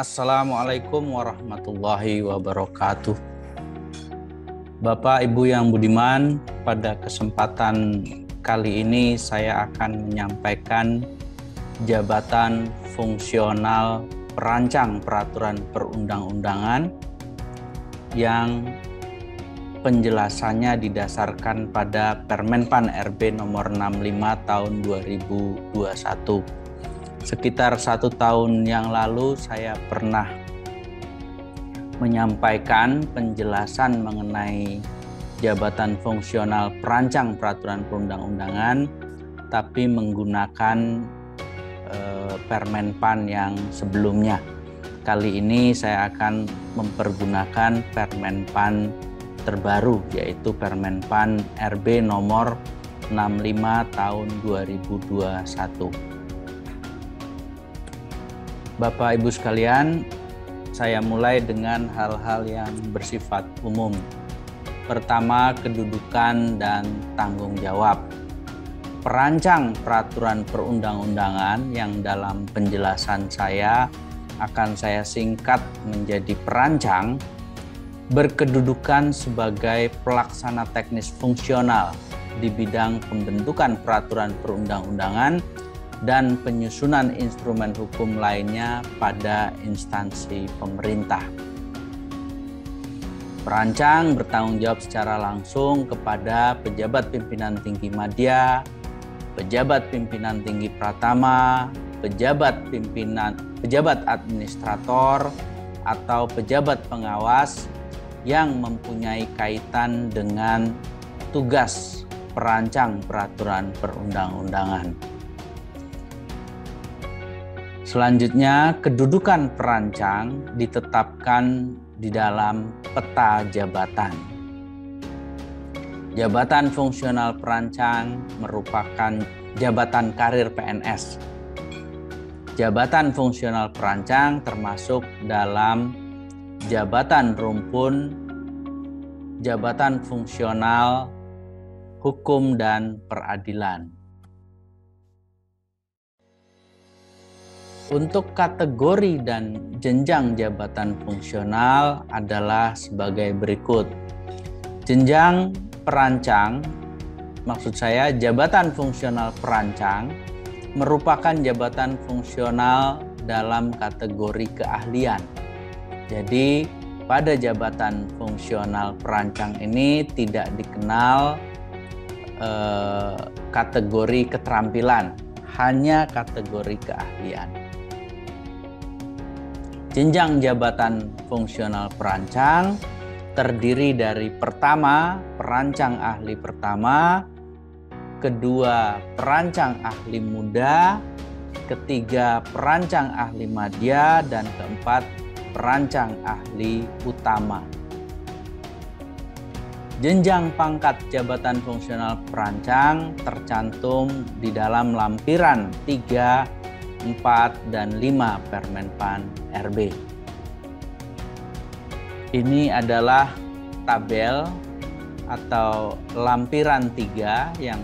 Assalamualaikum warahmatullahi wabarakatuh. Bapak Ibu yang budiman, pada kesempatan kali ini saya akan menyampaikan jabatan fungsional perancang peraturan perundang-undangan yang penjelasannya didasarkan pada Permenpan RB nomor 65 tahun 2021. Sekitar 1 tahun yang lalu saya pernah menyampaikan penjelasan mengenai jabatan fungsional perancang peraturan perundang-undangan, tapi menggunakan Permenpan yang sebelumnya. Kali ini saya akan mempergunakan Permenpan terbaru, yaitu Permenpan RB nomor 65 tahun 2021. Bapak Ibu sekalian, saya mulai dengan hal-hal yang bersifat umum. Pertama, kedudukan dan tanggung jawab. Perancang peraturan perundang-undangan yang dalam penjelasan saya akan saya singkat menjadi perancang, berkedudukan sebagai pelaksana teknis fungsional di bidang pembentukan peraturan perundang-undangan dan penyusunan instrumen hukum lainnya pada instansi pemerintah. Perancang bertanggung jawab secara langsung kepada pejabat pimpinan tinggi madya, pejabat pimpinan tinggi pratama, pejabat administrator, atau pejabat pengawas yang mempunyai kaitan dengan tugas perancang peraturan perundang-undangan. Selanjutnya, kedudukan perancang ditetapkan di dalam peta jabatan. Jabatan fungsional perancang merupakan jabatan karir PNS. Jabatan fungsional perancang termasuk dalam jabatan rumpun, jabatan fungsional, hukum dan peradilan. Untuk kategori dan jenjang jabatan fungsional adalah sebagai berikut. Jenjang perancang, maksud saya jabatan fungsional perancang, merupakan jabatan fungsional dalam kategori keahlian. Jadi pada jabatan fungsional perancang ini tidak dikenal kategori keterampilan, hanya kategori keahlian. Jenjang jabatan fungsional perancang terdiri dari pertama, perancang ahli pertama, kedua, perancang ahli muda, ketiga, perancang ahli madya, dan keempat, perancang ahli utama. Jenjang pangkat jabatan fungsional perancang tercantum di dalam lampiran 3, 4, dan 5 Permenpan RB. Ini adalah tabel atau lampiran 3 yang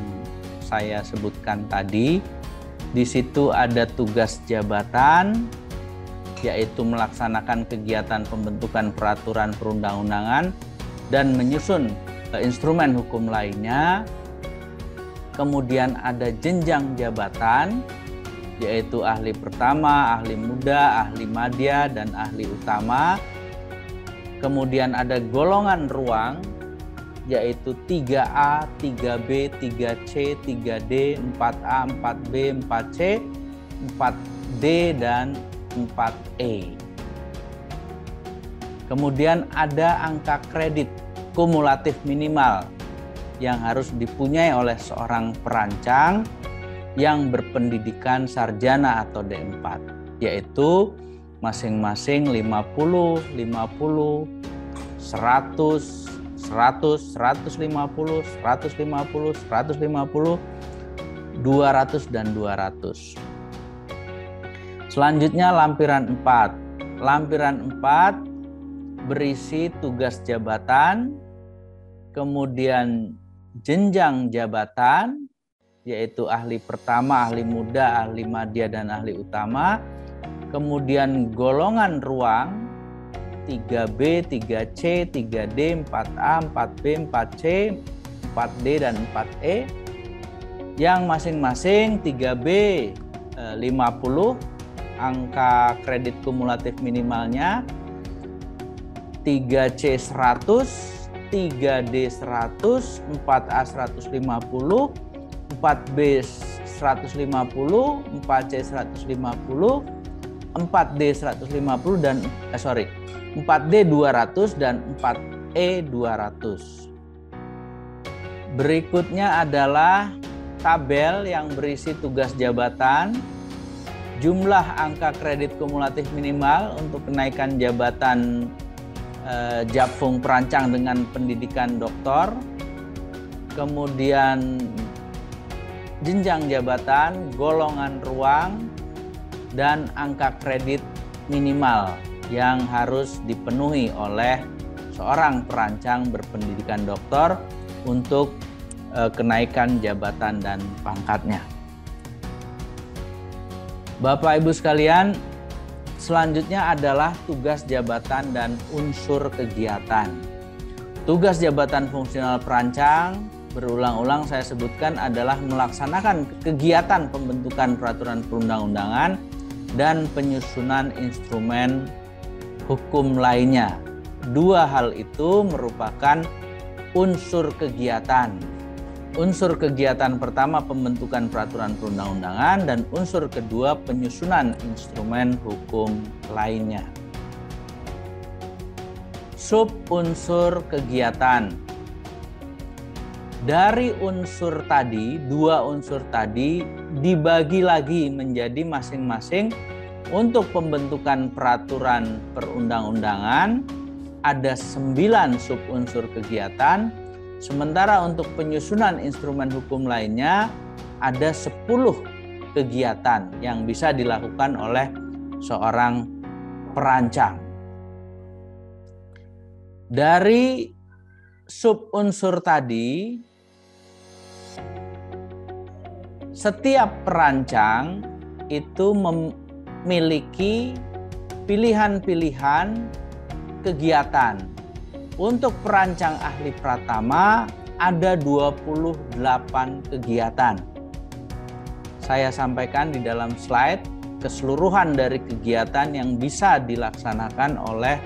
saya sebutkan tadi. Di situ ada tugas jabatan, yaitu melaksanakan kegiatan pembentukan peraturan perundang-undangan dan menyusun instrumen hukum lainnya. Kemudian ada jenjang jabatan, yaitu ahli pertama, ahli muda, ahli madya, dan ahli utama. Kemudian ada golongan ruang, yaitu 3A, 3B, 3C, 3D, 4A, 4B, 4C, 4D, dan 4E. Kemudian ada angka kredit kumulatif minimal yang harus dipunyai oleh seorang perancang yang berpendidikan sarjana atau D4, yaitu masing-masing 50, 50, 100, 100, 150, 150, 150, 200, dan 200. Selanjutnya lampiran 4. Lampiran 4 berisi tugas jabatan, kemudian jenjang jabatan, yaitu ahli pertama, ahli muda, ahli madya, dan ahli utama. kemudian golongan ruang 3B, 3C, 3D, 4A, 4B, 4C, 4D, dan 4E yang masing-masing 3B 50 angka kredit kumulatif minimalnya, 3C 100, 3D 100, 4A 150, 4B 150, 4C 150, 4D 150 dan 4D 200 dan 4E 200. Berikutnya adalah tabel yang berisi tugas jabatan, jumlah angka kredit kumulatif minimal untuk kenaikan jabatan Japfung perancang dengan pendidikan doktor, kemudian jenjang jabatan, golongan ruang, dan angka kredit minimal yang harus dipenuhi oleh seorang perancang berpendidikan doktor untuk kenaikan jabatan dan pangkatnya. Bapak Ibu sekalian, selanjutnya adalah tugas jabatan dan unsur kegiatan. Tugas jabatan fungsional perancang berulang-ulang saya sebutkan adalah melaksanakan kegiatan pembentukan peraturan perundang-undangan dan penyusunan instrumen hukum lainnya. Dua hal itu merupakan unsur kegiatan. Unsur kegiatan pertama pembentukan peraturan perundang-undangan dan unsur kedua penyusunan instrumen hukum lainnya. Sub unsur kegiatan. Dari unsur tadi, dua unsur tadi dibagi lagi menjadi masing-masing untuk pembentukan peraturan perundang-undangan ada 9 sub unsur kegiatan. Sementara untuk penyusunan instrumen hukum lainnya ada 10 kegiatan yang bisa dilakukan oleh seorang perancang. Dari sub unsur tadi, setiap perancang itu memiliki pilihan-pilihan kegiatan. Untuk perancang ahli pratama ada 28 kegiatan. Saya sampaikan di dalam slide keseluruhan dari kegiatan yang bisa dilaksanakan oleh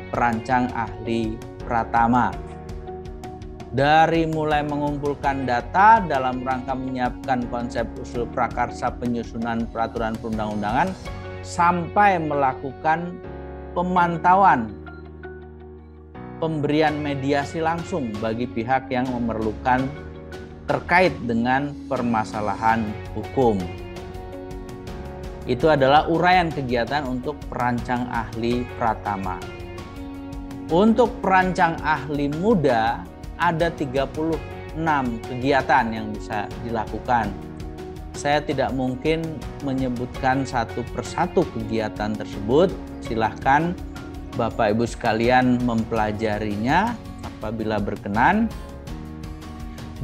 perancang ahli pratama. Dari mulai mengumpulkan data dalam rangka menyiapkan konsep usul prakarsa penyusunan peraturan perundang-undangan sampai melakukan pemantauan pemberian mediasi langsung bagi pihak yang memerlukan terkait dengan permasalahan hukum. Itu adalah uraian kegiatan untuk perancang ahli pratama. Untuk perancang ahli muda ada 36 kegiatan yang bisa dilakukan. Saya tidak mungkin menyebutkan satu persatu kegiatan tersebut. Silahkan Bapak Ibu sekalian mempelajarinya apabila berkenan.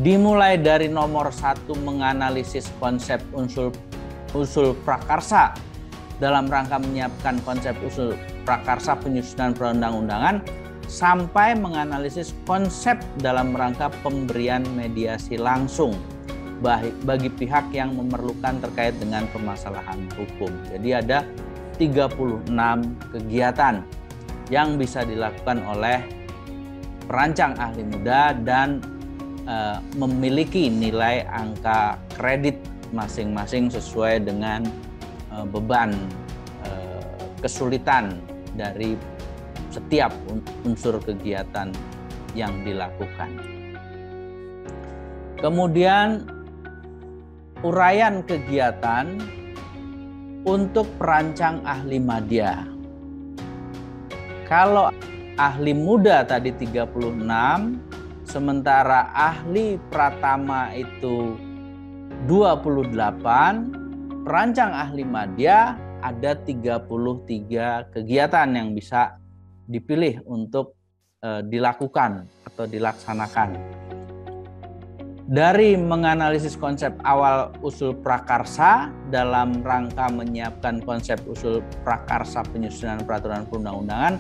Dimulai dari nomor 1 menganalisis konsep usul prakarsa dalam rangka menyiapkan konsep usul prakarsa penyusunan perundang-undangan sampai menganalisis konsep dalam rangka pemberian mediasi langsung bagi pihak yang memerlukan terkait dengan permasalahan hukum. Jadi ada 36 kegiatan yang bisa dilakukan oleh perancang ahli muda dan memiliki nilai angka kredit masing-masing sesuai dengan beban kesulitan dari setiap unsur kegiatan yang dilakukan. Kemudian uraian kegiatan untuk perancang ahli madya. Kalau ahli muda tadi 36, sementara ahli pratama itu 28, perancang ahli madya ada 33 kegiatan yang bisa dipilih untuk dilakukan atau dilaksanakan. Dari menganalisis konsep awal usul prakarsa dalam rangka menyiapkan konsep usul prakarsa penyusunan peraturan perundang-undangan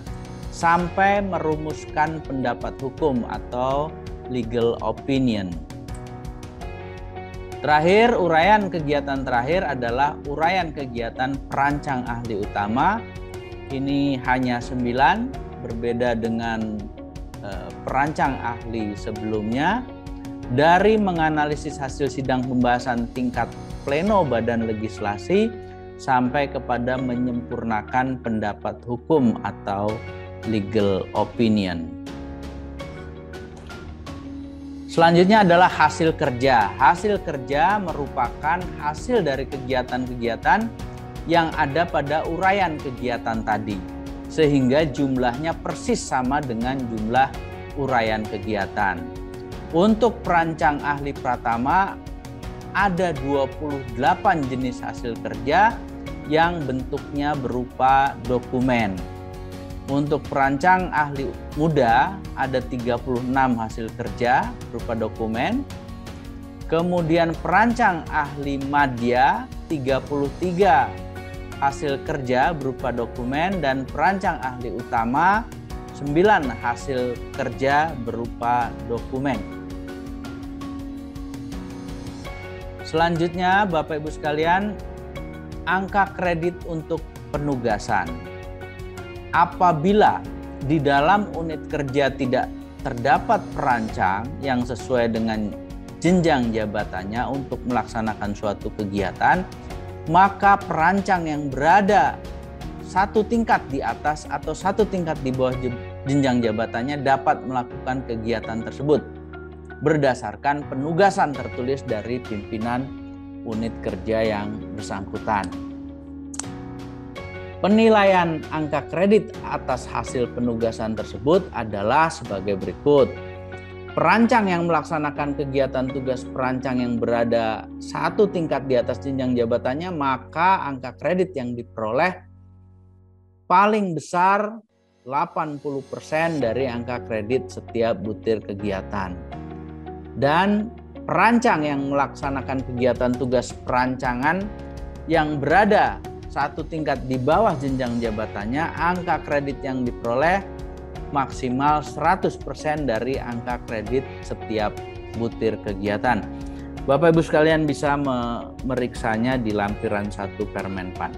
sampai merumuskan pendapat hukum atau legal opinion. Terakhir, uraian kegiatan terakhir adalah uraian kegiatan perancang ahli utama. Ini hanya 9, berbeda dengan perancang ahli sebelumnya. Dari menganalisis hasil sidang pembahasan tingkat pleno badan legislasi sampai kepada menyempurnakan pendapat hukum atau legal opinion. Selanjutnya adalah hasil kerja. Hasil kerja merupakan hasil dari kegiatan-kegiatan yang ada pada uraian kegiatan tadi, sehingga jumlahnya persis sama dengan jumlah uraian kegiatan. Untuk perancang ahli pratama ada 28 jenis hasil kerja yang bentuknya berupa dokumen. Untuk perancang ahli muda ada 36 hasil kerja berupa dokumen. Kemudian perancang ahli madya 33 hasil kerja berupa dokumen, dan perancang ahli utama 9 hasil kerja berupa dokumen. Selanjutnya, Bapak Ibu sekalian, angka kredit untuk penugasan. Apabila di dalam unit kerja tidak terdapat perancang yang sesuai dengan jenjang jabatannya untuk melaksanakan suatu kegiatan, maka perancang yang berada satu tingkat di atas atau satu tingkat di bawah jenjang jabatannya dapat melakukan kegiatan tersebut berdasarkan penugasan tertulis dari pimpinan unit kerja yang bersangkutan. Penilaian angka kredit atas hasil penugasan tersebut adalah sebagai berikut. Perancang yang melaksanakan kegiatan tugas perancang yang berada satu tingkat di atas jenjang jabatannya, maka angka kredit yang diperoleh paling besar 80% dari angka kredit setiap butir kegiatan. Dan perancang yang melaksanakan kegiatan tugas perancangan yang berada satu tingkat di bawah jenjang jabatannya, angka kredit yang diperoleh maksimal 100% dari angka kredit setiap butir kegiatan. Bapak Ibu sekalian bisa memeriksanya di lampiran 1 Permenpan.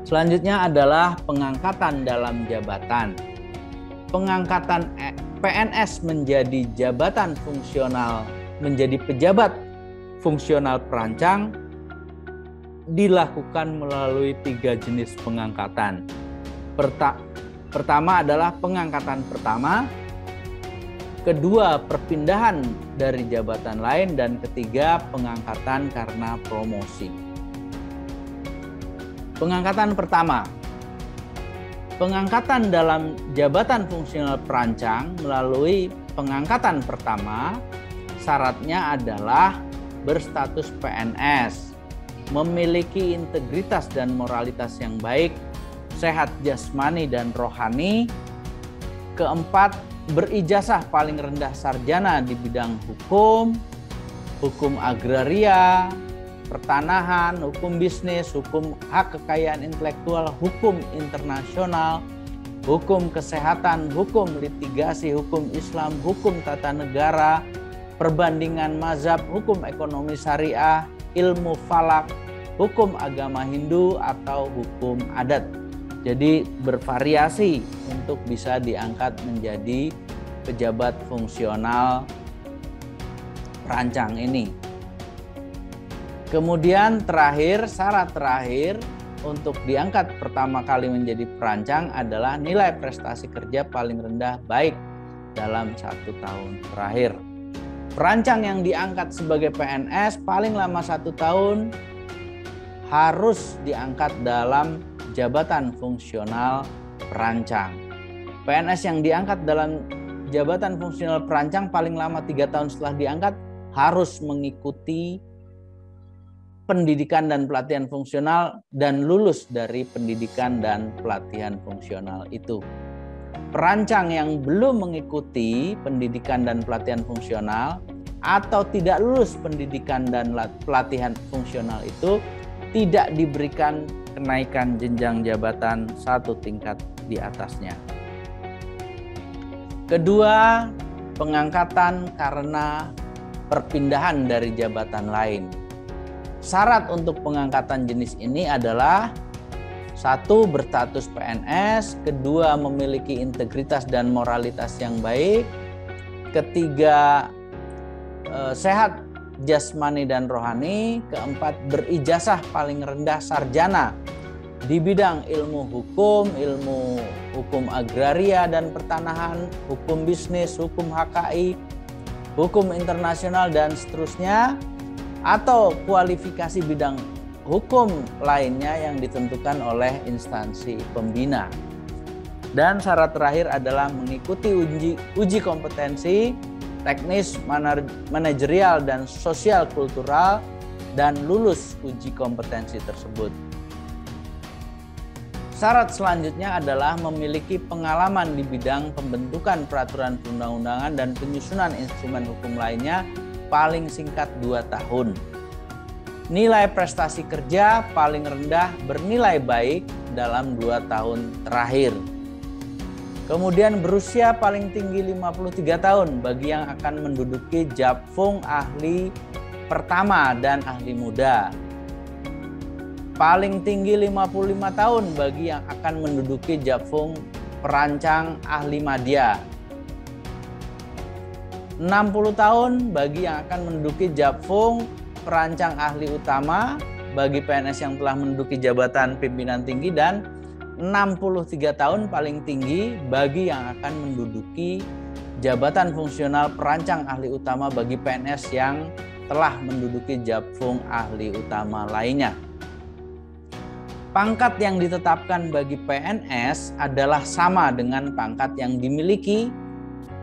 Selanjutnya adalah pengangkatan dalam jabatan. Pengangkatan PNS menjadi jabatan fungsional, menjadi pejabat fungsional perancang dilakukan melalui 3 jenis pengangkatan. Pertama adalah pengangkatan pertama, kedua perpindahan dari jabatan lain, dan ketiga pengangkatan karena promosi. Pengangkatan pertama. Pengangkatan dalam jabatan fungsional perancang melalui pengangkatan pertama, syaratnya adalah berstatus PNS, memiliki integritas dan moralitas yang baik, sehat jasmani dan rohani. Keempat, berijazah paling rendah sarjana di bidang hukum, hukum agraria, pertanahan, hukum bisnis, hukum hak kekayaan intelektual, hukum internasional, hukum kesehatan, hukum litigasi, hukum Islam, hukum tata negara, perbandingan mazhab, hukum ekonomi syariah, ilmu falak, hukum agama Hindu, atau hukum adat. Jadi bervariasi untuk bisa diangkat menjadi pejabat fungsional perancang ini. Kemudian terakhir, syarat terakhir untuk diangkat pertama kali menjadi perancang adalah nilai prestasi kerja paling rendah baik dalam 1 tahun terakhir. Perancang yang diangkat sebagai PNS paling lama 1 tahun harus diangkat dalam jabatan fungsional perancang. PNS yang diangkat dalam jabatan fungsional perancang paling lama 3 tahun setelah diangkat harus mengikuti pendidikan dan pelatihan fungsional dan lulus dari pendidikan dan pelatihan fungsional itu. Perancang yang belum mengikuti pendidikan dan pelatihan fungsional atau tidak lulus pendidikan dan pelatihan fungsional itu tidak diberikan kenaikan jenjang jabatan satu tingkat di atasnya. Kedua, pengangkatan karena perpindahan dari jabatan lain. Syarat untuk pengangkatan jenis ini adalah: 1. Berstatus PNS, kedua memiliki integritas dan moralitas yang baik, ketiga sehat jasmani dan rohani, keempat berijazah paling rendah sarjana di bidang ilmu hukum agraria dan pertanahan, hukum bisnis, hukum HKI, hukum internasional dan seterusnya, atau kualifikasi bidang hukum lainnya yang ditentukan oleh instansi pembina. Dan syarat terakhir adalah mengikuti uji kompetensi teknis, manajerial, dan sosial kultural dan lulus uji kompetensi tersebut. Syarat selanjutnya adalah memiliki pengalaman di bidang pembentukan peraturan perundang-undangan dan penyusunan instrumen hukum lainnya paling singkat 2 tahun. Nilai prestasi kerja paling rendah bernilai baik dalam 2 tahun terakhir. Kemudian berusia paling tinggi 53 tahun bagi yang akan menduduki Japfung ahli pertama dan ahli muda. Paling tinggi 55 tahun bagi yang akan menduduki Japfung perancang ahli madya. 60 tahun bagi yang akan menduduki Japfung perancang ahli utama bagi PNS yang telah menduduki jabatan pimpinan tinggi, dan 63 tahun paling tinggi bagi yang akan menduduki jabatan fungsional perancang ahli utama bagi PNS yang telah menduduki Japfung ahli utama lainnya. Pangkat yang ditetapkan bagi PNS adalah sama dengan pangkat yang dimiliki,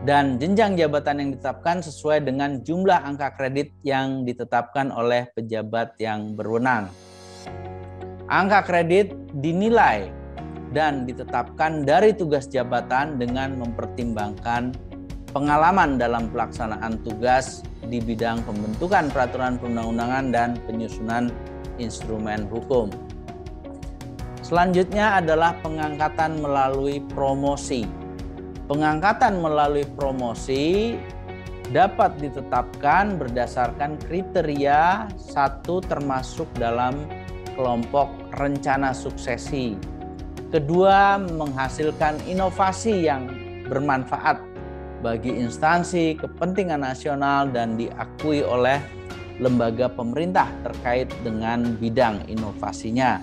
dan jenjang jabatan yang ditetapkan sesuai dengan jumlah angka kredit yang ditetapkan oleh pejabat yang berwenang. Angka kredit dinilai dan ditetapkan dari tugas jabatan dengan mempertimbangkan pengalaman dalam pelaksanaan tugas di bidang pembentukan peraturan perundang-undangan dan penyusunan instrumen hukum. Selanjutnya adalah pengangkatan melalui promosi. Pengangkatan melalui promosi dapat ditetapkan berdasarkan kriteria 1 termasuk dalam kelompok rencana suksesi. Kedua, menghasilkan inovasi yang bermanfaat bagi instansi, kepentingan nasional, dan diakui oleh lembaga pemerintah terkait dengan bidang inovasinya.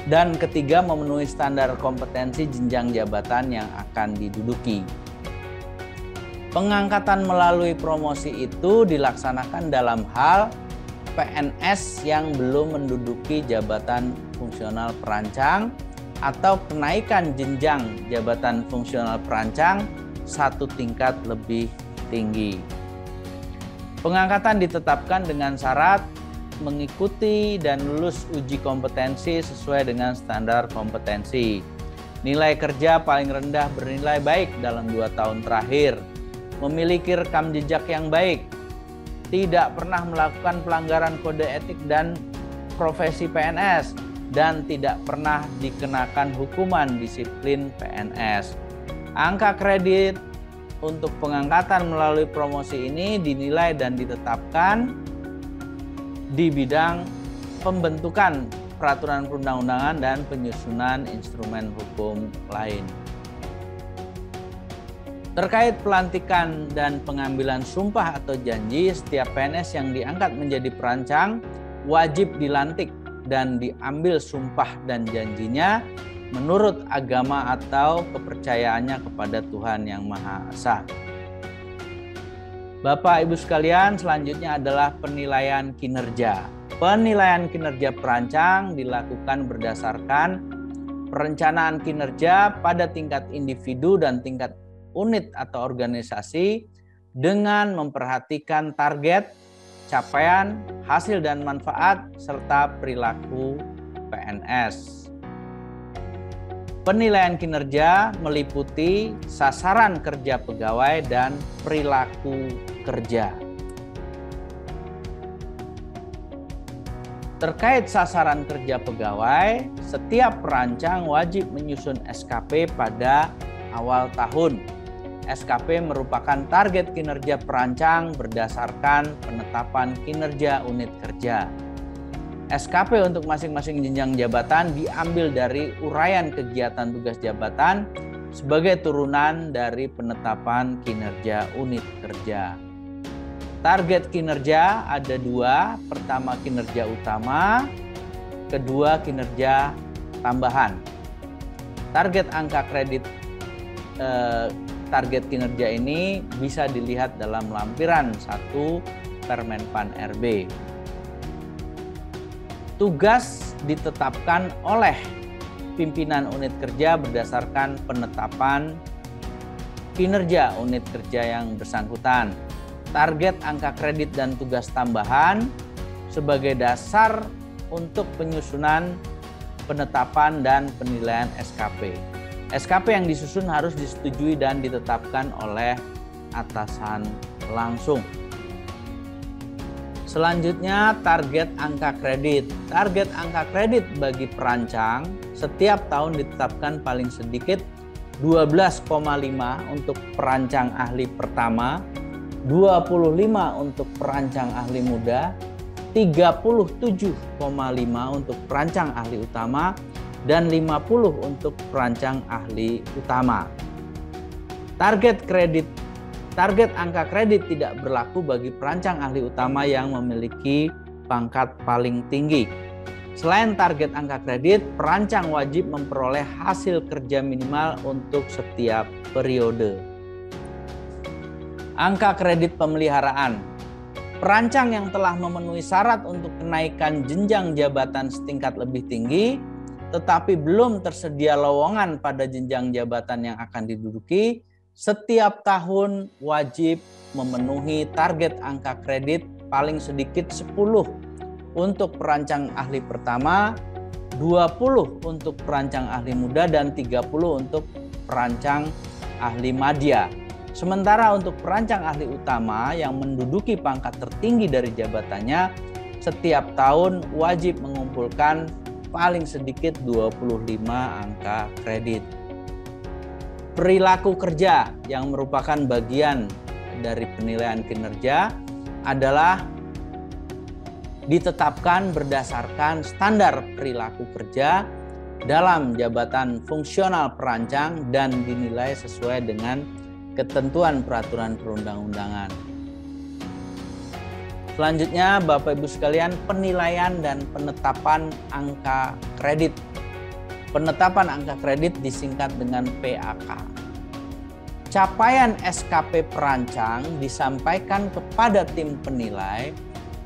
Dan ketiga, memenuhi standar kompetensi jenjang jabatan yang akan diduduki. Pengangkatan melalui promosi itu dilaksanakan dalam hal PNS yang belum menduduki jabatan fungsional perancang atau kenaikan jenjang jabatan fungsional perancang 1 tingkat lebih tinggi. Pengangkatan ditetapkan dengan syarat mengikuti dan lulus uji kompetensi sesuai dengan standar kompetensi. Nilai kerja paling rendah bernilai baik dalam 2 tahun terakhir. Memiliki rekam jejak yang baik. Tidak pernah melakukan pelanggaran kode etik dan profesi PNS, dan tidak pernah dikenakan hukuman disiplin PNS. Angka kredit untuk pengangkatan melalui promosi ini dinilai dan ditetapkan di bidang pembentukan peraturan perundang-undangan dan penyusunan instrumen hukum lain. Terkait pelantikan dan pengambilan sumpah atau janji, setiap PNS yang diangkat menjadi perancang wajib dilantik dan diambil sumpah dan janjinya menurut agama atau kepercayaannya kepada Tuhan Yang Maha Esa. Bapak Ibu sekalian, selanjutnya adalah penilaian kinerja. Penilaian kinerja perancang dilakukan berdasarkan perencanaan kinerja pada tingkat individu dan tingkat unit atau organisasi dengan memperhatikan target, capaian, hasil dan manfaat, serta perilaku PNS. Penilaian kinerja meliputi sasaran kerja pegawai dan perilaku kerja. Terkait sasaran kerja pegawai, setiap perancang wajib menyusun SKP pada awal tahun. SKP merupakan target kinerja perancang berdasarkan penetapan kinerja unit kerja. SKP untuk masing-masing jenjang jabatan diambil dari uraian kegiatan tugas jabatan sebagai turunan dari penetapan kinerja unit kerja. Target kinerja ada dua, pertama kinerja utama, kedua kinerja tambahan. Target angka kredit target kinerja ini bisa dilihat dalam lampiran 1 Permenpan RB. Tugas ditetapkan oleh pimpinan unit kerja berdasarkan penetapan kinerja unit kerja yang bersangkutan. Target angka kredit dan tugas tambahan sebagai dasar untuk penyusunan, penetapan, dan penilaian SKP. SKP yang disusun harus disetujui dan ditetapkan oleh atasan langsung. Selanjutnya, target angka kredit. Target angka kredit bagi perancang setiap tahun ditetapkan paling sedikit 12,5 untuk perancang ahli pertama, 25 untuk perancang ahli muda, 37,5 untuk perancang ahli utama, dan 50 untuk perancang ahli utama. Target angka kredit tidak berlaku bagi perancang ahli utama yang memiliki pangkat paling tinggi. Selain target angka kredit, perancang wajib memperoleh hasil kerja minimal untuk setiap periode. Angka kredit pemeliharaan. Perancang yang telah memenuhi syarat untuk kenaikan jenjang jabatan setingkat lebih tinggi, tetapi belum tersedia lowongan pada jenjang jabatan yang akan diduduki, setiap tahun wajib memenuhi target angka kredit paling sedikit 10 untuk perancang ahli pertama, 20 untuk perancang ahli muda, dan 30 untuk perancang ahli madya. Sementara untuk perancang ahli utama yang menduduki pangkat tertinggi dari jabatannya, setiap tahun wajib mengumpulkan paling sedikit 25 angka kredit. Perilaku kerja yang merupakan bagian dari penilaian kinerja adalah ditetapkan berdasarkan standar perilaku kerja dalam jabatan fungsional perancang dan dinilai sesuai dengan ketentuan peraturan perundang-undangan. Selanjutnya, Bapak Ibu sekalian, penilaian dan penetapan angka kredit. Penetapan angka kredit disingkat dengan PAK. Capaian SKP perancang disampaikan kepada tim penilai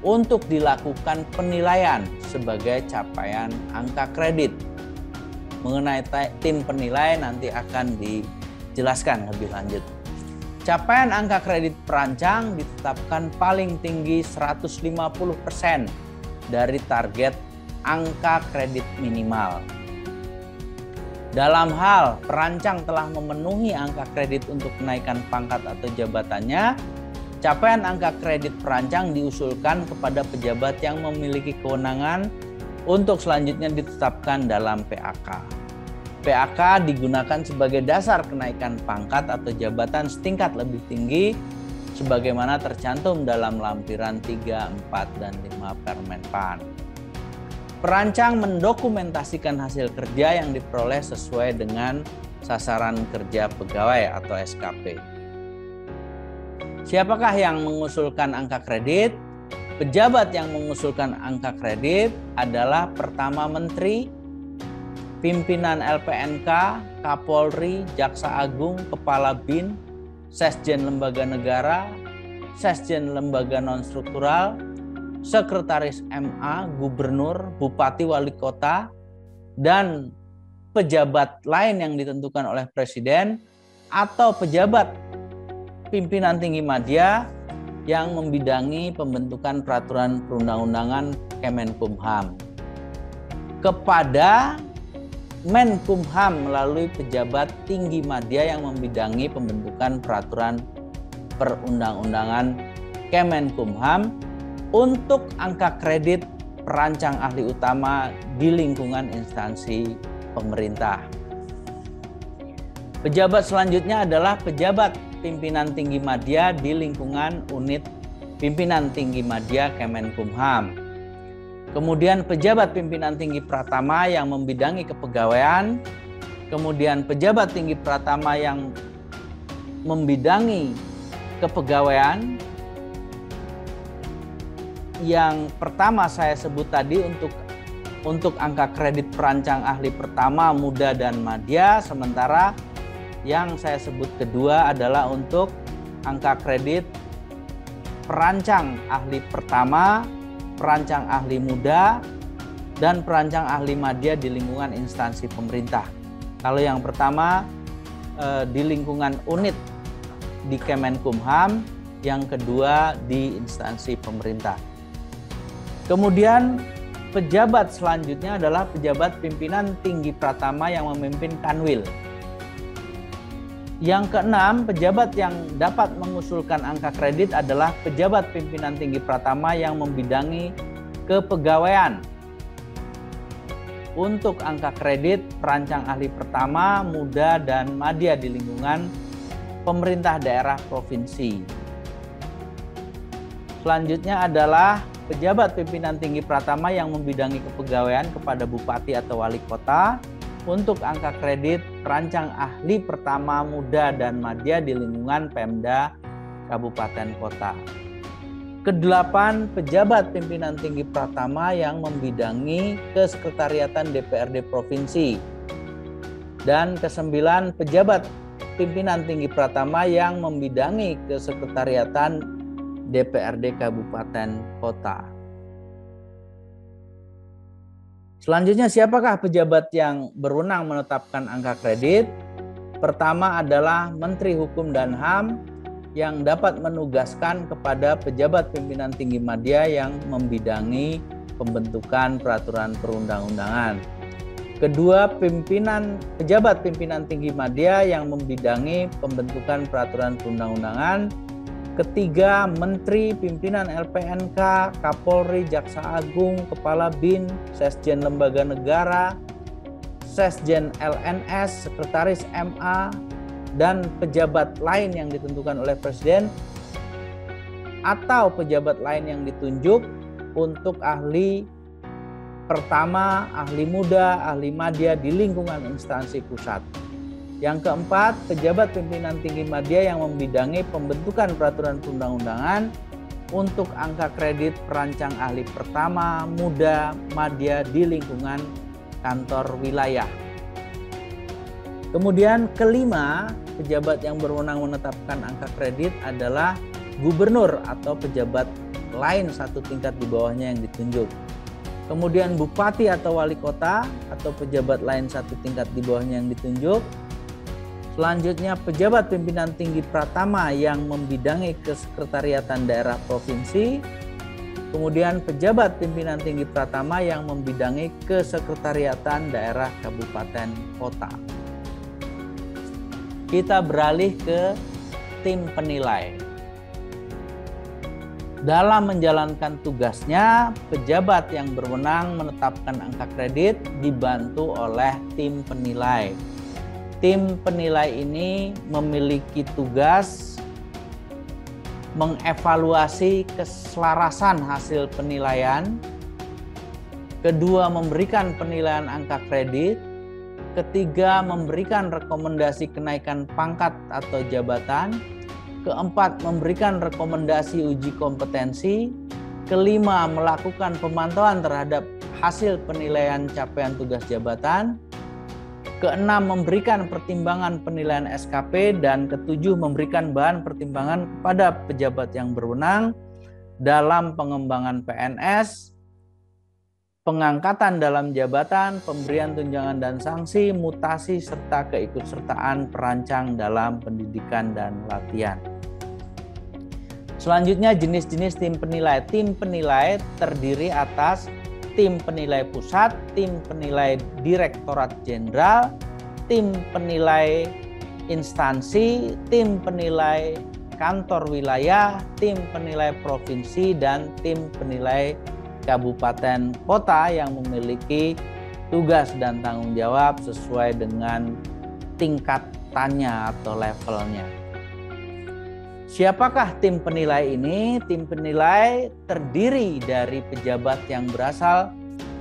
untuk dilakukan penilaian sebagai capaian angka kredit. Mengenai tim penilai nanti akan dijelaskan lebih lanjut. Capaian angka kredit perancang ditetapkan paling tinggi 150% dari target angka kredit minimal. Dalam hal perancang telah memenuhi angka kredit untuk kenaikan pangkat atau jabatannya, capaian angka kredit perancang diusulkan kepada pejabat yang memiliki kewenangan untuk selanjutnya ditetapkan dalam PAK. PAK digunakan sebagai dasar kenaikan pangkat atau jabatan setingkat lebih tinggi sebagaimana tercantum dalam lampiran 3, 4, dan 5 Permenpan. Perancang mendokumentasikan hasil kerja yang diperoleh sesuai dengan sasaran kerja pegawai atau SKP. Siapakah yang mengusulkan angka kredit? Pejabat yang mengusulkan angka kredit adalah pertama Menteri, pimpinan LPNK, Kapolri, Jaksa Agung, Kepala BIN, Sesjen Lembaga Negara, Sesjen Lembaga Non-Struktural, Sekretaris MA, Gubernur, Bupati, Wali Kota, dan pejabat lain yang ditentukan oleh Presiden atau pejabat pimpinan tinggi madya yang membidangi pembentukan peraturan perundang-undangan Kemenkumham kepada Menkumham melalui pejabat tinggi madya yang membidangi pembentukan peraturan perundang-undangan Kemenkumham untuk angka kredit perancang ahli utama di lingkungan instansi pemerintah. Pejabat selanjutnya adalah pejabat pimpinan tinggi madya di lingkungan unit pimpinan tinggi madya Kemenkumham. Kemudian pejabat pimpinan tinggi pratama yang membidangi kepegawaian, kemudian pejabat tinggi pratama yang membidangi kepegawaian. Yang pertama saya sebut tadi untuk angka kredit perancang ahli pertama, muda dan madya, sementara yang saya sebut kedua adalah untuk angka kredit perancang ahli pertama, perancang ahli muda, dan perancang ahli madya di lingkungan instansi pemerintah. Kalau yang pertama di lingkungan unit di Kemenkumham, yang kedua di instansi pemerintah. Kemudian pejabat selanjutnya adalah pejabat pimpinan tinggi pratama yang memimpin Kanwil. Yang keenam, pejabat yang dapat mengusulkan angka kredit adalah pejabat pimpinan tinggi pratama yang membidangi kepegawaian. Untuk angka kredit perancang ahli pertama, muda, dan madya di lingkungan pemerintah daerah provinsi. Selanjutnya adalah pejabat pimpinan tinggi pratama yang membidangi kepegawaian kepada bupati atau wali kota untuk angka kredit perancang ahli pertama, muda, dan madya di lingkungan Pemda Kabupaten Kota. Kedelapan, pejabat pimpinan tinggi pratama yang membidangi kesekretariatan DPRD Provinsi. Dan kesembilan, pejabat pimpinan tinggi pratama yang membidangi kesekretariatan DPRD Kabupaten Kota. Selanjutnya, siapakah pejabat yang berwenang menetapkan angka kredit? Pertama adalah Menteri Hukum dan HAM yang dapat menugaskan kepada pejabat pimpinan tinggi madya yang membidangi pembentukan peraturan perundang-undangan. Kedua, pejabat pimpinan tinggi madya yang membidangi pembentukan peraturan perundang-undangan. Ketiga, Menteri, Pimpinan LPNK, Kapolri, Jaksa Agung, Kepala BIN, Sesjen Lembaga Negara, Sesjen LNS, Sekretaris MA, dan pejabat lain yang ditentukan oleh Presiden atau pejabat lain yang ditunjuk untuk ahli pertama, ahli muda, ahli madya di lingkungan instansi pusat. Yang keempat, pejabat pimpinan tinggi madya yang membidangi pembentukan peraturan perundang-undangan untuk angka kredit perancang ahli pertama, muda, madya di lingkungan kantor wilayah. Kemudian kelima, pejabat yang berwenang menetapkan angka kredit adalah gubernur atau pejabat lain satu tingkat di bawahnya yang ditunjuk. Kemudian bupati atau wali kota atau pejabat lain satu tingkat di bawahnya yang ditunjuk. Selanjutnya, pejabat pimpinan tinggi pratama yang membidangi kesekretariatan daerah provinsi. Kemudian pejabat pimpinan tinggi pratama yang membidangi kesekretariatan daerah kabupaten kota. Kita beralih ke tim penilai. Dalam menjalankan tugasnya, pejabat yang berwenang menetapkan angka kredit dibantu oleh tim penilai. Tim penilai ini memiliki tugas mengevaluasi keselarasan hasil penilaian, kedua memberikan penilaian angka kredit, ketiga memberikan rekomendasi kenaikan pangkat atau jabatan, keempat memberikan rekomendasi uji kompetensi, kelima melakukan pemantauan terhadap hasil penilaian capaian tugas jabatan, keenam memberikan pertimbangan penilaian SKP, dan ketujuh memberikan bahan pertimbangan kepada pejabat yang berwenang dalam pengembangan PNS, pengangkatan dalam jabatan, pemberian tunjangan dan sanksi, mutasi, serta keikutsertaan perancang dalam pendidikan dan latihan. Selanjutnya, jenis-jenis tim penilai. Tim penilai terdiri atas tim penilai pusat, tim penilai Direktorat Jenderal, tim penilai instansi, tim penilai kantor wilayah, tim penilai provinsi, dan tim penilai kabupaten kota yang memiliki tugas dan tanggung jawab sesuai dengan tingkatannya atau levelnya. Siapakah tim penilai ini? Tim penilai terdiri dari pejabat yang berasal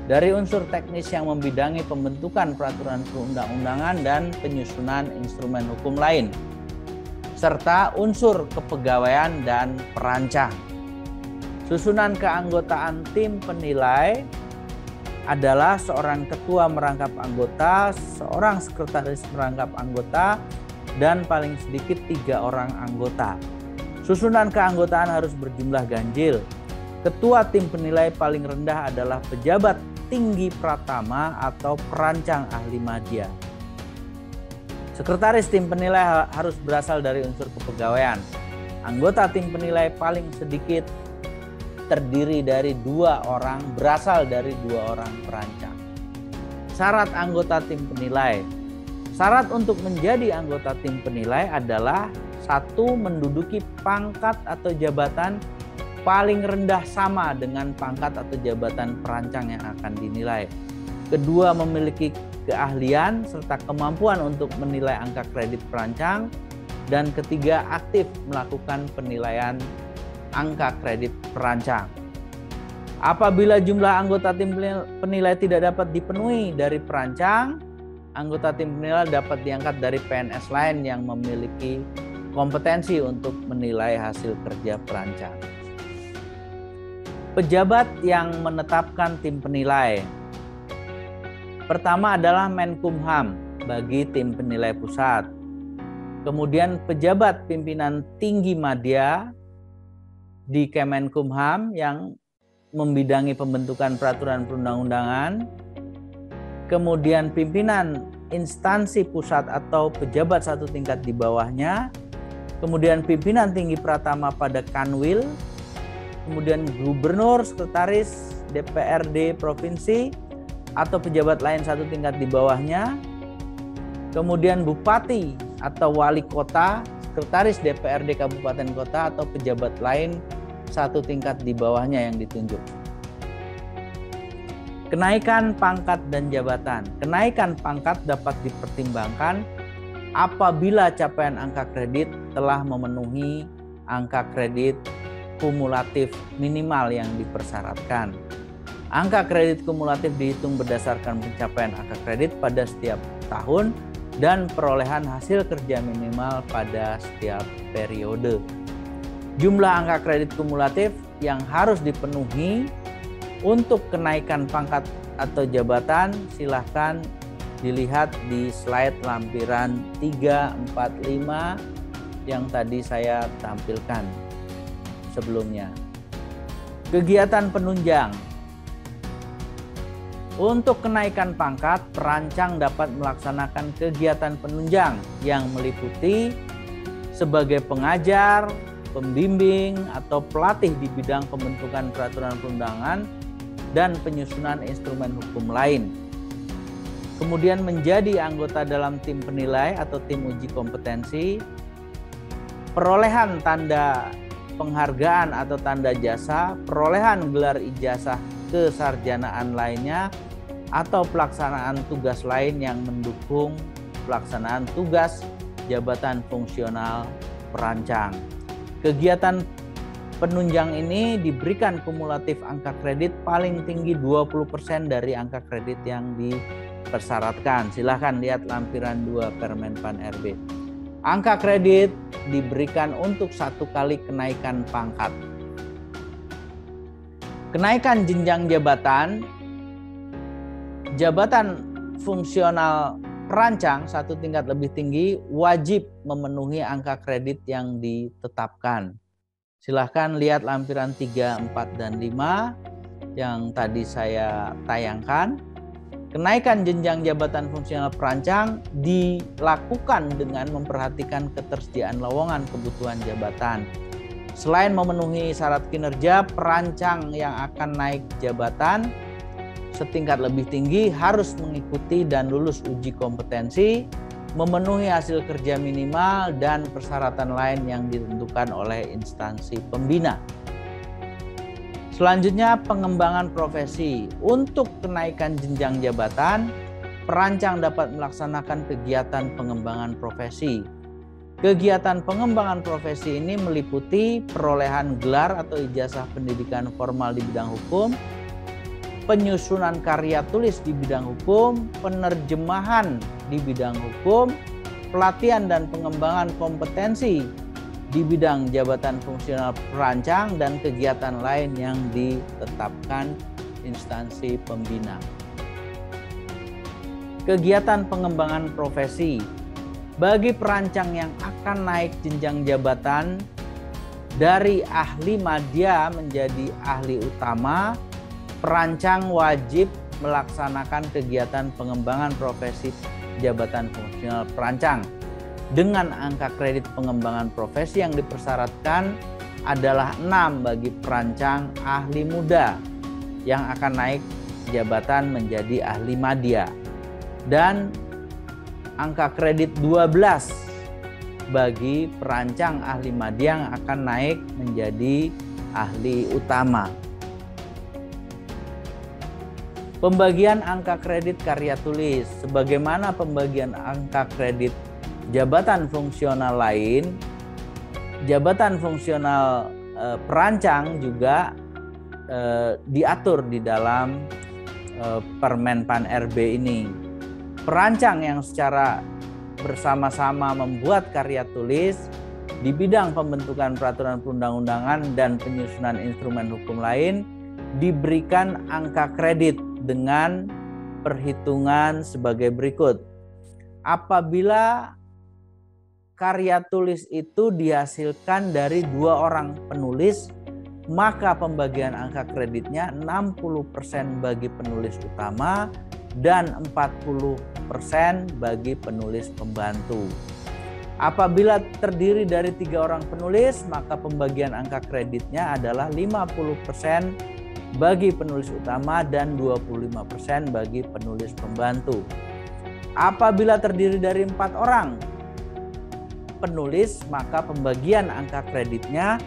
dari unsur teknis yang membidangi pembentukan peraturan perundang-undangan dan penyusunan instrumen hukum lain, serta unsur kepegawaian dan perancang. Susunan keanggotaan tim penilai adalah seorang ketua merangkap anggota, seorang sekretaris merangkap anggota, dan paling sedikit 3 orang anggota. Susunan keanggotaan harus berjumlah ganjil. Ketua tim penilai paling rendah adalah pejabat tinggi pratama atau perancang ahli madya. Sekretaris tim penilai harus berasal dari unsur kepegawaian. Anggota tim penilai paling sedikit terdiri dari 2 orang, berasal dari 2 orang perancang. Syarat anggota tim penilai. Syarat untuk menjadi anggota tim penilai adalah 1. Menduduki pangkat atau jabatan paling rendah sama dengan pangkat atau jabatan perancang yang akan dinilai. 2. Memiliki keahlian serta kemampuan untuk menilai angka kredit perancang. Dan 3. Aktif melakukan penilaian angka kredit perancang. Apabila jumlah anggota tim penilai tidak dapat dipenuhi dari perancang, anggota tim penilai dapat diangkat dari PNS lain yang memiliki kompetensi untuk menilai hasil kerja perancang. Pejabat yang menetapkan tim penilai. Pertama adalah Menkumham bagi tim penilai pusat. Kemudian pejabat pimpinan tinggi madya di Kemenkumham yang membidangi pembentukan peraturan perundang-undangan. Kemudian pimpinan instansi pusat atau pejabat 1 tingkat di bawahnya. Kemudian pimpinan tinggi pratama pada Kanwil. Kemudian gubernur, sekretaris DPRD provinsi atau pejabat lain 1 tingkat di bawahnya. Kemudian bupati atau wali kota, sekretaris DPRD kabupaten kota atau pejabat lain 1 tingkat di bawahnya yang ditunjuk. Kenaikan pangkat dan jabatan. Kenaikan pangkat dapat dipertimbangkan apabila capaian angka kredit telah memenuhi angka kredit kumulatif minimal yang dipersyaratkan. Angka kredit kumulatif dihitung berdasarkan pencapaian angka kredit pada setiap tahun dan perolehan hasil kerja minimal pada setiap periode. Jumlah angka kredit kumulatif yang harus dipenuhi untuk kenaikan pangkat atau jabatan silahkan dilihat di slide lampiran 3, 4, 5 yang tadi saya tampilkan sebelumnya. Kegiatan penunjang. Untuk kenaikan pangkat, perancang dapat melaksanakan kegiatan penunjang yang meliputi sebagai pengajar, pembimbing, atau pelatih di bidang pembentukan peraturan perundangan dan penyusunan instrumen hukum lain. Kemudian menjadi anggota dalam tim penilai atau tim uji kompetensi, perolehan tanda penghargaan atau tanda jasa, perolehan gelar ijazah kesarjanaan lainnya, atau pelaksanaan tugas lain yang mendukung pelaksanaan tugas jabatan fungsional perancang. Kegiatan penunjang ini diberikan kumulatif angka kredit paling tinggi 20% dari angka kredit yang dipersyaratkan. Silahkan lihat lampiran 2 Permenpan RB. Angka kredit diberikan untuk 1 kali kenaikan pangkat. Kenaikan jenjang jabatan, jabatan fungsional perancang 1 tingkat lebih tinggi wajib memenuhi angka kredit yang ditetapkan. Silahkan lihat lampiran 3, 4, dan 5 yang tadi saya tayangkan. Kenaikan jenjang jabatan fungsional perancang dilakukan dengan memperhatikan ketersediaan lowongan kebutuhan jabatan. Selain memenuhi syarat kinerja, perancang yang akan naik jabatan setingkat lebih tinggi harus mengikuti dan lulus uji kompetensi, memenuhi hasil kerja minimal dan persyaratan lain yang ditentukan oleh instansi pembina. Selanjutnya, pengembangan profesi. Untuk kenaikan jenjang jabatan, perancang dapat melaksanakan kegiatan pengembangan profesi. Kegiatan pengembangan profesi ini meliputi perolehan gelar atau ijazah pendidikan formal di bidang hukum, penyusunan karya tulis di bidang hukum, penerjemahan di bidang hukum, pelatihan dan pengembangan kompetensi di bidang jabatan fungsional perancang, dan kegiatan lain yang ditetapkan instansi pembina. Kegiatan pengembangan profesi. Bagi perancang yang akan naik jenjang jabatan dari ahli madya menjadi ahli utama, perancang wajib melaksanakan kegiatan pengembangan profesi jabatan fungsional perancang. Dengan angka kredit pengembangan profesi yang dipersyaratkan adalah 6 bagi perancang ahli muda yang akan naik jabatan menjadi ahli madya, dan angka kredit 12 bagi perancang ahli madya yang akan naik menjadi ahli utama. Pembagian angka kredit karya tulis. Sebagaimana pembagian angka kredit jabatan fungsional lain, jabatan fungsional perancang juga diatur di dalam Permen Pan RB ini. Perancang yang secara bersama-sama membuat karya tulis di bidang pembentukan peraturan perundang-undangan dan penyusunan instrumen hukum lain diberikan angka kredit dengan perhitungan sebagai berikut. Apabila karya tulis itu dihasilkan dari 2 orang penulis, maka pembagian angka kreditnya 60% bagi penulis utama dan 40% bagi penulis pembantu. Apabila terdiri dari 3 orang penulis, maka pembagian angka kreditnya adalah 50% bagi penulis utama dan 25% bagi penulis pembantu. Apabila terdiri dari 4 orang penulis, maka pembagian angka kreditnya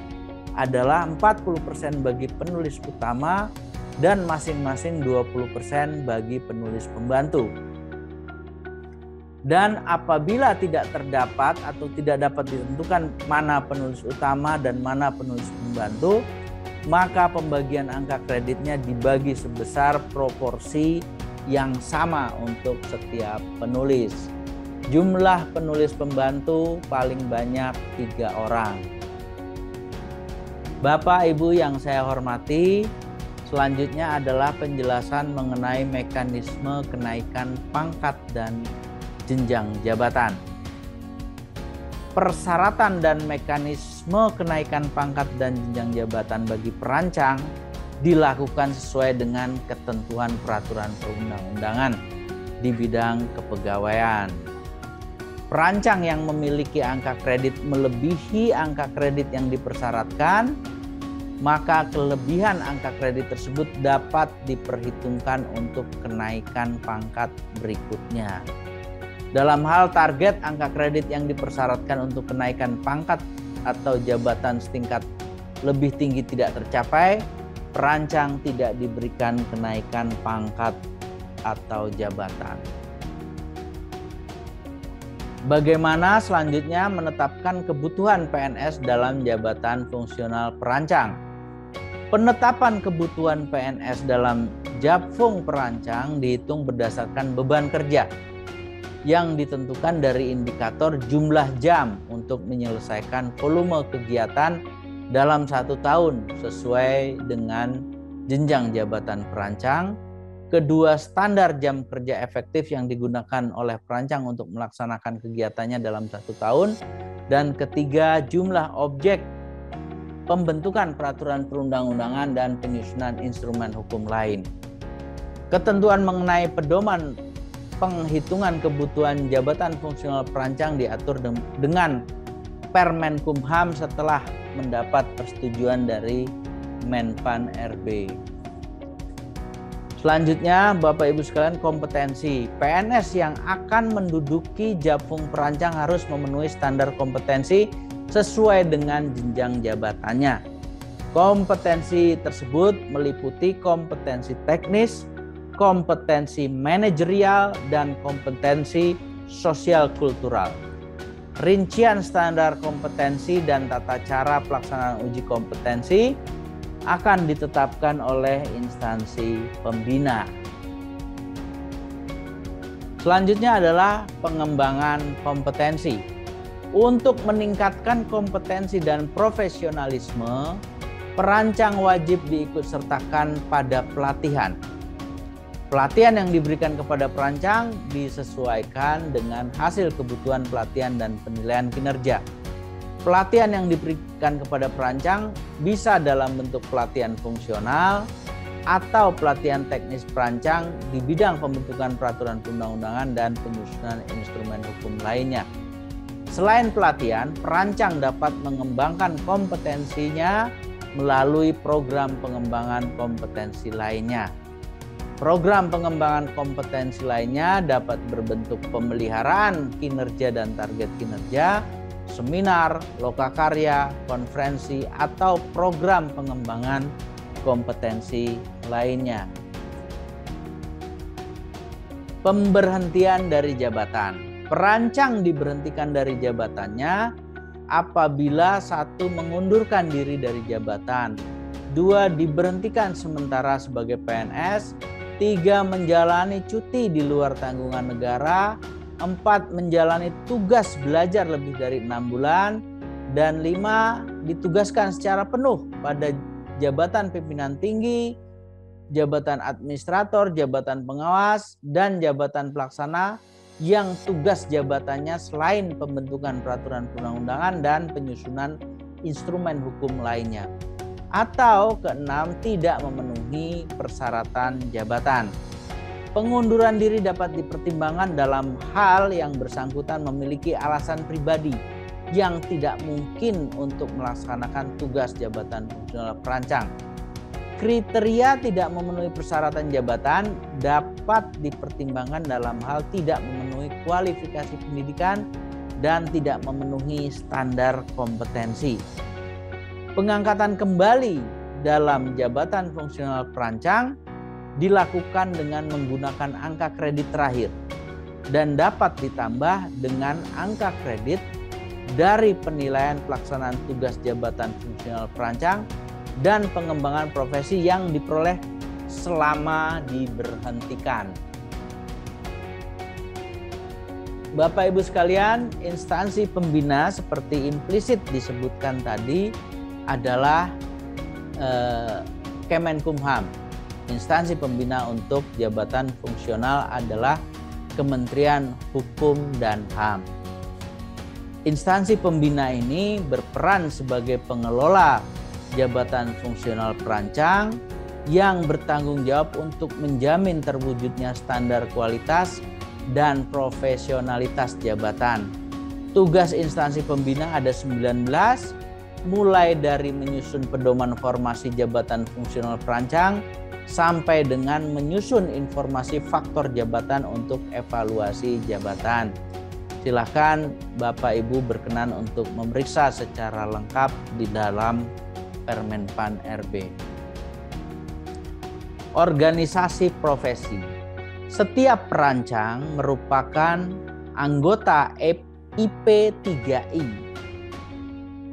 adalah 40% bagi penulis utama dan masing-masing 20% bagi penulis pembantu. Dan apabila tidak terdapat atau tidak dapat ditentukan mana penulis utama dan mana penulis pembantu, maka pembagian angka kreditnya dibagi sebesar proporsi yang sama untuk setiap penulis. Jumlah penulis pembantu paling banyak 3 orang. Bapak Ibu yang saya hormati, selanjutnya adalah penjelasan mengenai mekanisme kenaikan pangkat dan jenjang jabatan. Persyaratan dan mekanisme kenaikan pangkat dan jenjang jabatan bagi perancang dilakukan sesuai dengan ketentuan peraturan perundang-undangan di bidang kepegawaian. Perancang yang memiliki angka kredit melebihi angka kredit yang dipersyaratkan, maka kelebihan angka kredit tersebut dapat diperhitungkan untuk kenaikan pangkat berikutnya. Dalam hal target angka kredit yang dipersyaratkan untuk kenaikan pangkat atau jabatan setingkat lebih tinggi tidak tercapai, perancang tidak diberikan kenaikan pangkat atau jabatan. Bagaimana selanjutnya menetapkan kebutuhan PNS dalam jabatan fungsional perancang? Penetapan kebutuhan PNS dalam Japfung perancang dihitung berdasarkan beban kerja yang ditentukan dari indikator jumlah jam untuk menyelesaikan volume kegiatan dalam 1 tahun sesuai dengan jenjang jabatan perancang. Kedua, standar jam kerja efektif yang digunakan oleh perancang untuk melaksanakan kegiatannya dalam 1 tahun. Dan ketiga, jumlah objek pembentukan peraturan perundang-undangan dan penyusunan instrumen hukum lain. Ketentuan mengenai pedoman penghitungan kebutuhan jabatan fungsional perancang diatur dengan Permenkumham setelah mendapat persetujuan dari Menpan RB. Selanjutnya, Bapak Ibu sekalian, kompetensi. PNS yang akan menduduki Japung Perancang harus memenuhi standar kompetensi sesuai dengan jenjang jabatannya. Kompetensi tersebut meliputi kompetensi teknis, kompetensi manajerial, dan kompetensi sosial kultural. Rincian standar kompetensi dan tata cara pelaksanaan uji kompetensi akan ditetapkan oleh instansi pembina. Selanjutnya adalah pengembangan kompetensi. Untuk meningkatkan kompetensi dan profesionalisme, perancang wajib diikutsertakan pada pelatihan. Pelatihan yang diberikan kepada perancang disesuaikan dengan hasil kebutuhan pelatihan dan penilaian kinerja. Pelatihan yang diberikan kepada perancang bisa dalam bentuk pelatihan fungsional atau pelatihan teknis perancang di bidang pembentukan peraturan perundang-undangan dan penyusunan instrumen hukum lainnya. Selain pelatihan, perancang dapat mengembangkan kompetensinya melalui program pengembangan kompetensi lainnya. Program pengembangan kompetensi lainnya dapat berbentuk pemeliharaan kinerja dan target kinerja, seminar, lokakarya, konferensi, atau program pengembangan kompetensi lainnya. Pemberhentian dari jabatan. Perancang diberhentikan dari jabatannya apabila 1. mengundurkan diri dari jabatan, 2. diberhentikan sementara sebagai PNS, 3. menjalani cuti di luar tanggungan negara, 4. menjalani tugas belajar lebih dari 6 bulan, dan 5. ditugaskan secara penuh pada jabatan pimpinan tinggi, jabatan administrator, jabatan pengawas, dan jabatan pelaksana yang tugas jabatannya selain pembentukan peraturan perundang-undangan dan penyusunan instrumen hukum lainnya. Atau 6. tidak memenuhi persyaratan jabatan. Pengunduran diri dapat dipertimbangkan dalam hal yang bersangkutan memiliki alasan pribadi yang tidak mungkin untuk melaksanakan tugas jabatan fungsional perancang. Kriteria tidak memenuhi persyaratan jabatan dapat dipertimbangkan dalam hal tidak memenuhi kualifikasi pendidikan dan tidak memenuhi standar kompetensi. Pengangkatan kembali dalam jabatan fungsional perancang dilakukan dengan menggunakan angka kredit terakhir dan dapat ditambah dengan angka kredit dari penilaian pelaksanaan tugas jabatan fungsional perancang dan pengembangan profesi yang diperoleh selama diberhentikan. Bapak Ibu sekalian, instansi pembina seperti implisit disebutkan tadi adalah Kemenkumham. Instansi pembina untuk jabatan fungsional adalah Kementerian Hukum dan HAM. Instansi pembina ini berperan sebagai pengelola jabatan fungsional perancang yang bertanggung jawab untuk menjamin terwujudnya standar kualitas dan profesionalitas jabatan. Tugas instansi pembina ada 19, mulai dari menyusun pedoman formasi jabatan fungsional perancang sampai dengan menyusun informasi faktor jabatan untuk evaluasi jabatan. Silakan Bapak Ibu berkenan untuk memeriksa secara lengkap di dalam Permenpan RB. Organisasi profesi. Setiap perancang merupakan anggota IP3I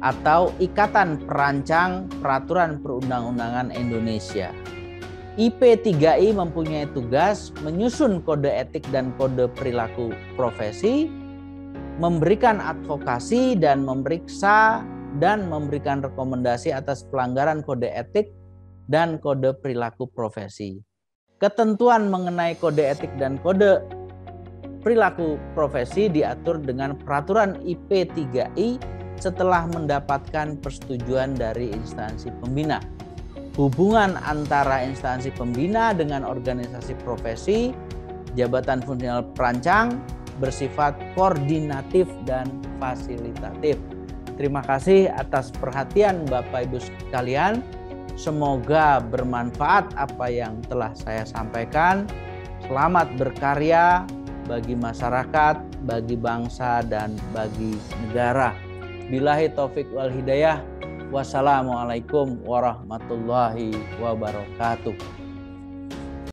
atau Ikatan Perancang Peraturan Perundang-undangan Indonesia. IP3I mempunyai tugas menyusun kode etik dan kode perilaku profesi, memberikan advokasi dan memeriksa dan memberikan rekomendasi atas pelanggaran kode etik dan kode perilaku profesi. Ketentuan mengenai kode etik dan kode perilaku profesi diatur dengan peraturan IP3I setelah mendapatkan persetujuan dari instansi pembina. Hubungan antara instansi pembina dengan organisasi profesi, jabatan fungsional perancang bersifat koordinatif dan fasilitatif. Terima kasih atas perhatian Bapak Ibu sekalian. Semoga bermanfaat apa yang telah saya sampaikan. Selamat berkarya bagi masyarakat, bagi bangsa, dan bagi negara. Billahi taufik wal hidayah. Wassalamualaikum warahmatullahi wabarakatuh.